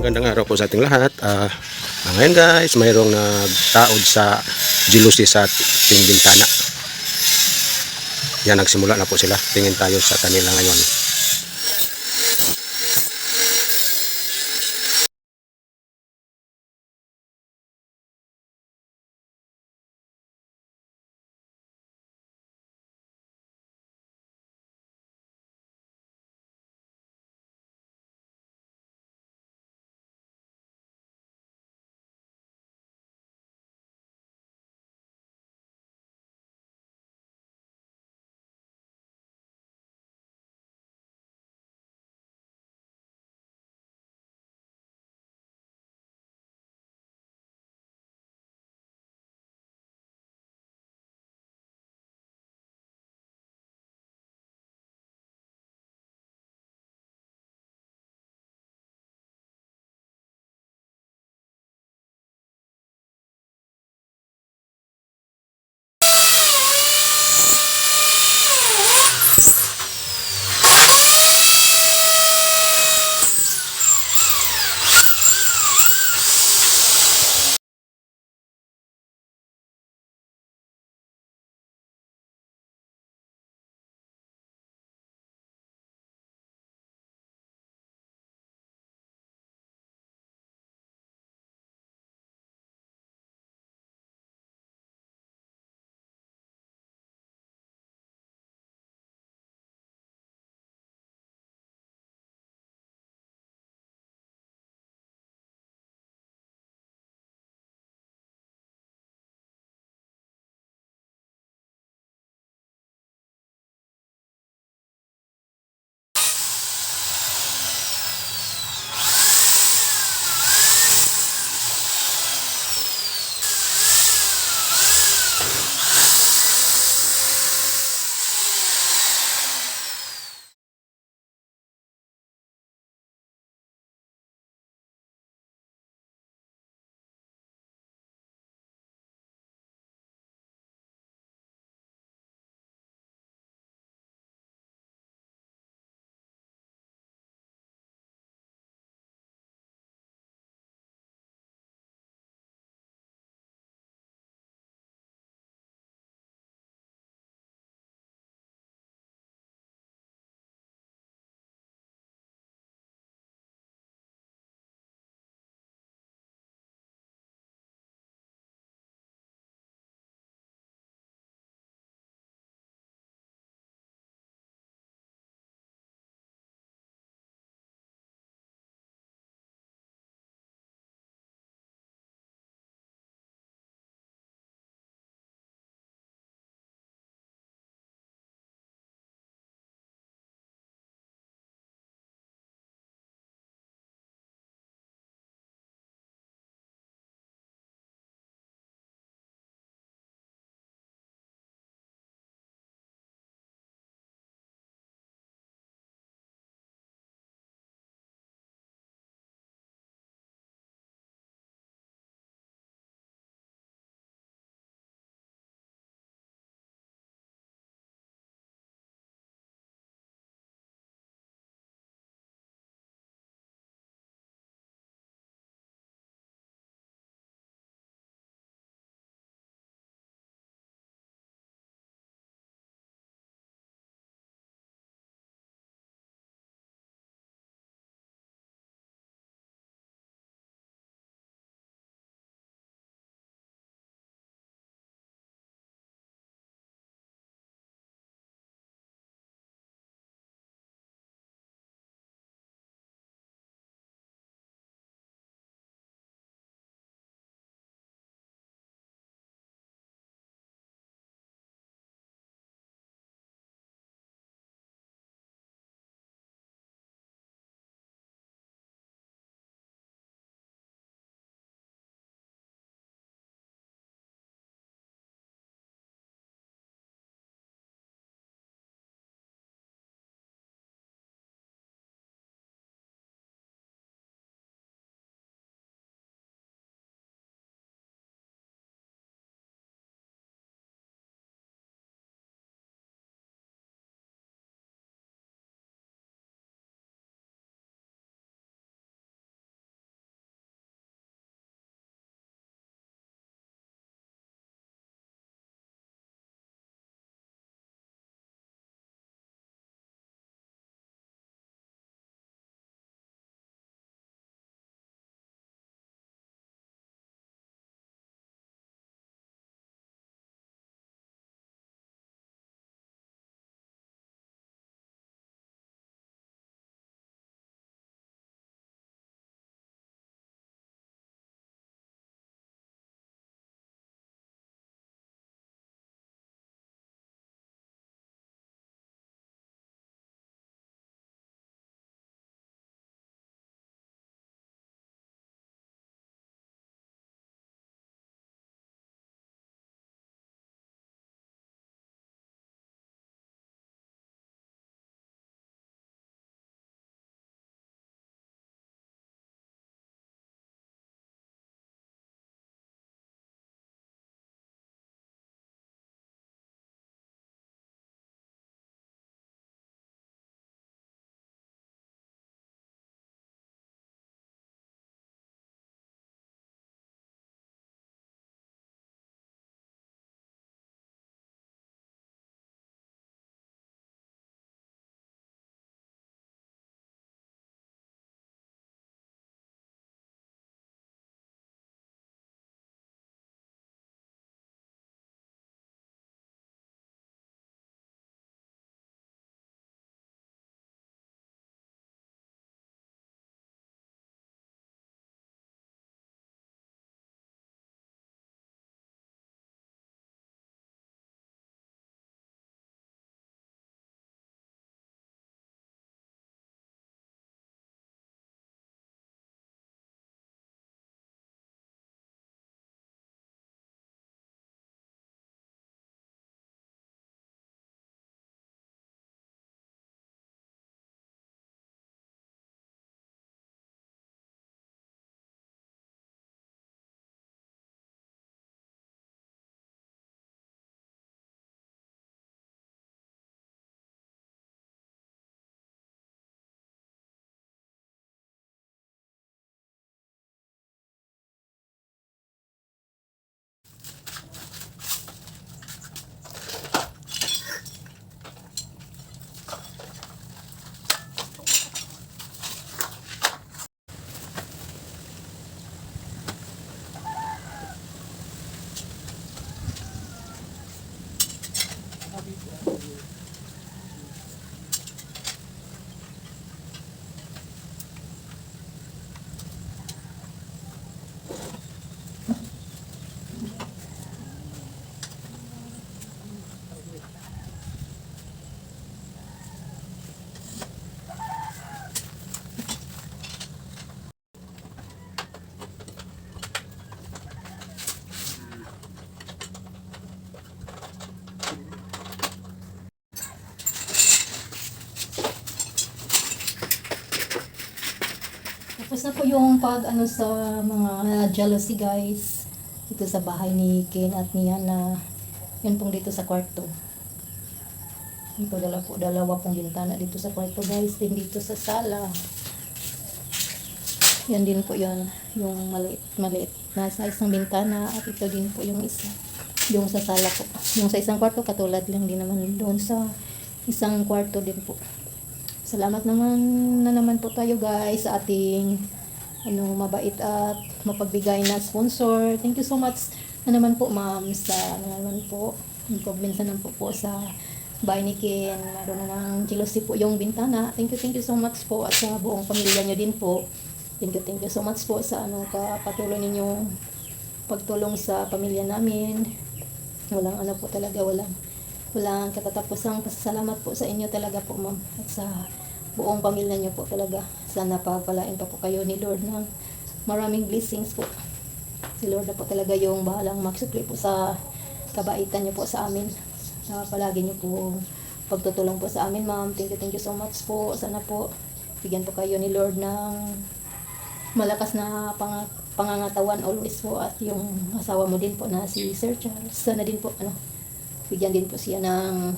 Magandang araw po sa ating lahat. Ngayon guys, mayroong nagtaod sa jealousy sa ating bintana. Yan, nagsimula na po sila. Tingin tayo sa kanila ngayon. Tapos na po yung pag ano sa mga jealousy guys. Dito sa bahay ni Ken at ni Yana. Yan pong dito sa kwarto. Ito dalawa pong bintana dito sa kwarto guys. Din dito sa sala. Yan din po yan. Yung maliit na size ng bintana. At ito din po yung isa. Yung sa sala po. Yung sa isang kwarto katulad lang din naman doon sa isang kwarto din po. Salamat naman po tayo guys sa ating mabait at mapagbigay na sponsor. Thank you so much na naman po ma'am sa naman po improvements na naman po sa bahay ni Ken. Meron na ng jealousy po yung bintana. Thank you so much po at sa buong pamilya nyo din po. Thank you so much po sa patuloy ninyong pagtulong sa pamilya namin. Walang po talaga, walang katatapusang pasasalamat po sa inyo talaga po ma'am at sa buong pamilya niyo po talaga. Sana pagpalain pa po kayo ni Lord ng maraming blessings po. Si Lord na po talaga yung bahalang magsukli po sa kabaitan niyo po sa amin. Palagi niyo po pagtutulong po sa amin ma'am. Thank you so much po. Sana po bigyan po kayo ni Lord ng malakas na pangangatawan always po at yung asawa mo din po na si Sir Charles. Sana din po bigyan din po siya ng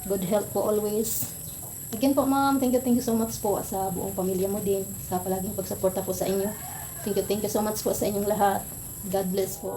good health po always. Again po ma'am, thank you so much po sa buong pamilya mo din sa palaging pagsuporta po sa inyo. Thank you so much po sa inyong lahat. God bless po.